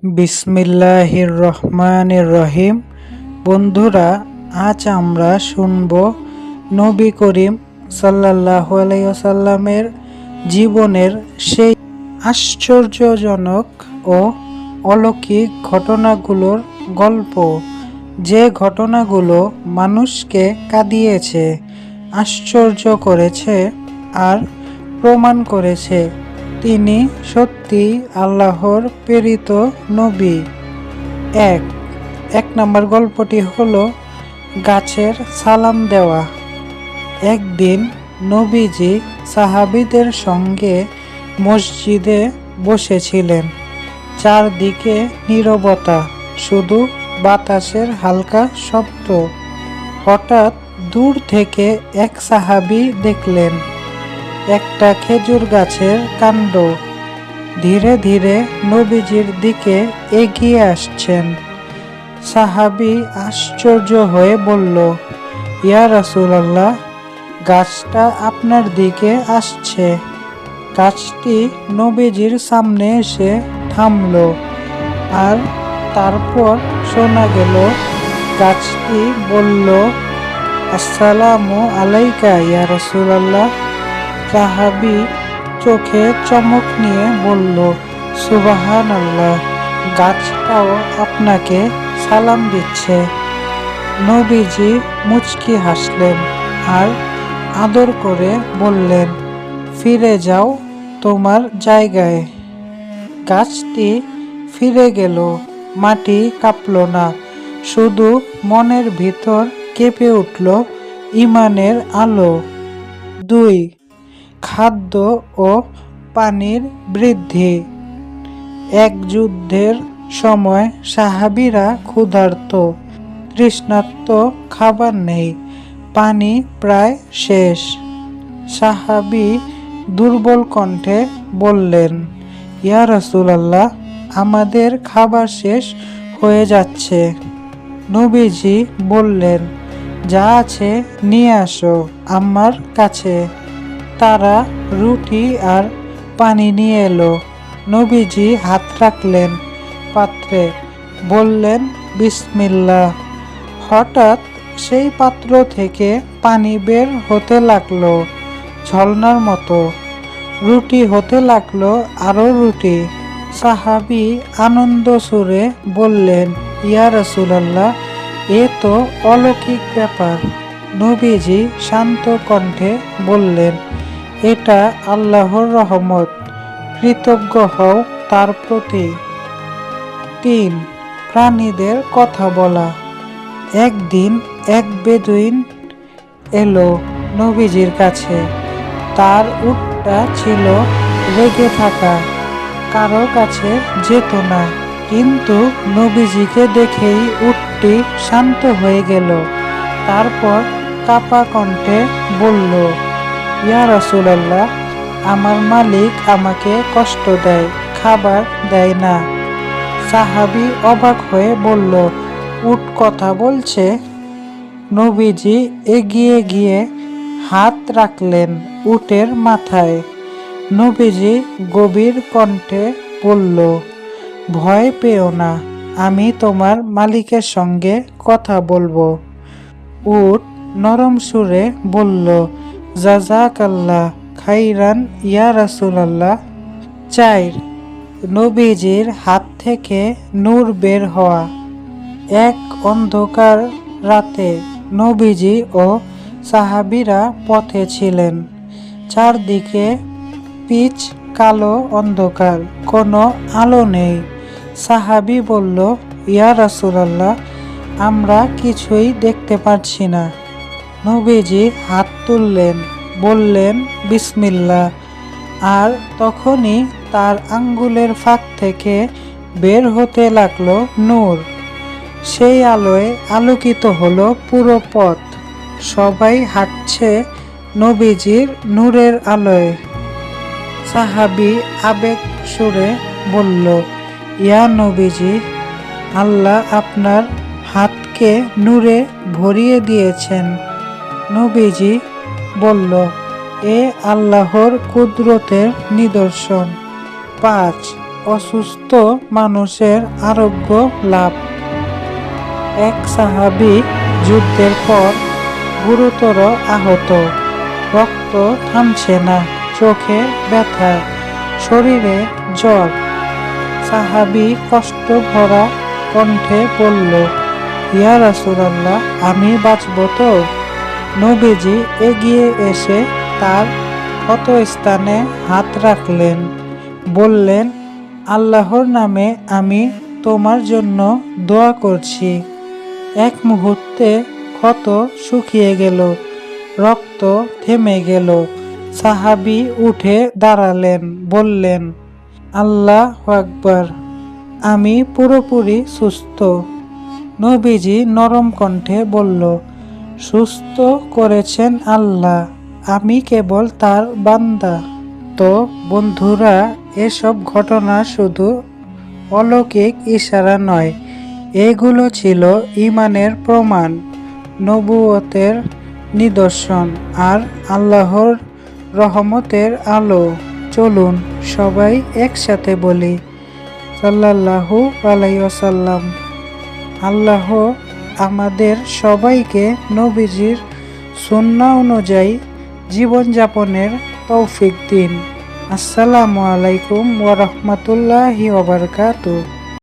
বিসমিল্লাহির রহমানির রহিম। বন্ধুরা, আজ আমরা শুনব নবী করিম সাল্লাল্লাহু আলাইহি ওয়াসাল্লামের জীবনের সেই আশ্চর্যজনক ও অলৌকিক ঘটনাগুলোর গল্প, যে ঘটনাগুলো মানুষকে কাঁদিয়েছে, আশ্চর্য করেছে আর প্রমাণ করেছে তিনি সত্যি আল্লাহর প্রেরিত নবী। এক নম্বর গল্পটি হলো গাছের সালাম দেওয়া। একদিন নবীজি সাহাবীদের সঙ্গে মসজিদে বসেছিলেন। চারদিকে নীরবতা, শুধু বাতাসের হালকা শব্দ। হঠাৎ দূর থেকে এক সাহাবী দেখলেন একটা খেজুর গাছের কাণ্ড ধীরে ধীরে নবীজির দিকে এগিয়ে আসছেন। সাহাবী আশ্চর্য হয়ে বলল, ইয়া রাসূলুল্লাহ, গাছটা আপনার দিকে আসছে। গাছটি নবীজির সামনে এসে থামল, আর তারপর শোনা গেল গাছটি বলল, আসসালামু আলাইকা ইয়া রাসূলুল্লাহ। সাহাবী চোখে চমক নিয়ে বলল, সুবহানাল্লাহ, গাছটাও আপনাকে সালাম দিচ্ছে। নবীজি মুচকি হাসলেন আর আদর করে বললেন, ফিরে যাও তোমার জায়গায়। গাছটি ফিরে গেল, মাটি কাঁপল না, শুধু মনের ভিতর কেঁপে উঠল ঈমানের আলো। 2. খাদ্য ও পানির বৃদ্ধি। এক যুদ্ধের সময় সাহাবীরা ক্ষুধার্ত, তৃষ্ণার্ত, খাবার নেই, পানি প্রায় শেষ। সাহাবী দুর্বল কণ্ঠে বললেন, ইয়া রাসূলুল্লাহ, আমাদের খাবার শেষ হয়ে যাচ্ছে। নবীজি বললেন, যা আছে নিয়ে আসো আমার কাছে। তারা রুটি আর পানি নিয়ে এলো। নবীজি হাত রাখলেন পাত্রে, বললেন, বিসমিল্লাহ। হঠাৎ সেই পাত্র থেকে পানি বের হতে লাগলো ঝর্ণার মতো। রুটি হতে লাগলো আরো রুটি। সাহাবী আনন্দ সুরে বললেন, ইয়া রাসূলুল্লাহ, এ তো অলৌকিক ব্যাপার। নবীজি শান্ত কণ্ঠে বললেন, এটা আল্লাহর রহমত, কৃতজ্ঞ হও তার প্রতি। 3. প্রাণীদের কথা বলা। একদিন এক বেদুইন এলো নবীজির কাছে। তার উটটা ছিল রেগে থাকা, কারো কাছে যেত না, কিন্তু নবীজিকে দেখেই উটটি শান্ত হয়ে গেল। তারপর কাপা কণ্ঠে বলল, ইয়া রাসূলুল্লাহ, আমার মালিক আমাকে কষ্ট দেয়, খাবার দেয় না। সাহাবী অবাক হয়ে বলল, উট কথা বলছে? নবীজি এগিয়ে গিয়ে হাত রাখলেন উটের মাথায়। নবীজি গভীর কণ্ঠে বলল, ভয় পেও না, আমি তোমার মালিকের সঙ্গে কথা বলবো। উট নরম সুরে বলল, জাযাকাল্লাহ খাইরান ইয়া রাসূলুল্লাহ। 4. নবীজির হাত থেকে নূর বের হওয়া। এক অন্ধকার রাতে নবীজি ও সাহাবীরা পথে ছিলেন। চারদিকে পিচ কালো অন্ধকার, কোনো আলো নেই। সাহাবী বলল, ইয়া রাসূলুল্লাহ, আমরা কিছুই দেখতে পাচ্ছি না। নবীজি হাত তুললেন, বললেন, বিসমিল্লাহ, আর তখনই তার আঙ্গুলের ফাঁক থেকে বের হতে লাগলো নূর। সেই আলোয় আলোকিত হলো পুরো পথ। সবাই হাঁটছে নবীজির নূরের আলোয়। সাহাবী আবেগ সুরে বলল, ইয়া নবীজি, আল্লাহ আপনার হাতকে নূরে ভরিয়ে দিয়েছেন। নবীজি বলল, এ আল্লাহর কুদরতের নিদর্শন। 5. অসুস্থ মানুষের আরোগ্য লাভ। এক সাহাবী যুদ্ধের পর গুরুতর আহত, রক্ত থামছে না, চোখে ব্যথা, শরীরে জ্বর। সাহাবী কষ্ট ভরা কণ্ঠে বলল, ইয়া রাসূলুল্লাহ, আমি বাঁচব তো? নবীজি এগিয়ে এসে তার ক্ষতস্থানে হাত রাখলেন, বললেন, আল্লাহর নামে আমি তোমার জন্য দোয়া করছি। এক মুহূর্তে ক্ষত শুকিয়ে গেল, রক্ত থেমে গেল। সাহাবী উঠে দাঁড়ালেন, বললেন, আল্লাহু আকবার, আমি পুরোপুরি সুস্থ। নবীজি নরম কণ্ঠে বলল, সুস্থ করেছেন আল্লাহ, আমি কেবল তার বান্দা। তো বন্ধুরা, এসব ঘটনা শুধু অলৌকিক ইশারা নয়, এগুলো ছিল ঈমানের প্রমাণ, নবুয়তের নিদর্শন আর আল্লাহর রহমতের আলো। চলুন সবাই একসাথে বলি, সাল্লাল্লাহু আলাইহি ওয়াসাল্লাম। আল্লাহ আমাদের সবাইকে নবীজির সুন্নাহ অনুযায়ী জীবনযাপনের তৌফিক দিন। আসসালামু আলাইকুম ওয়া রাহমাতুল্লাহি ওয়া বারাকাতুহু।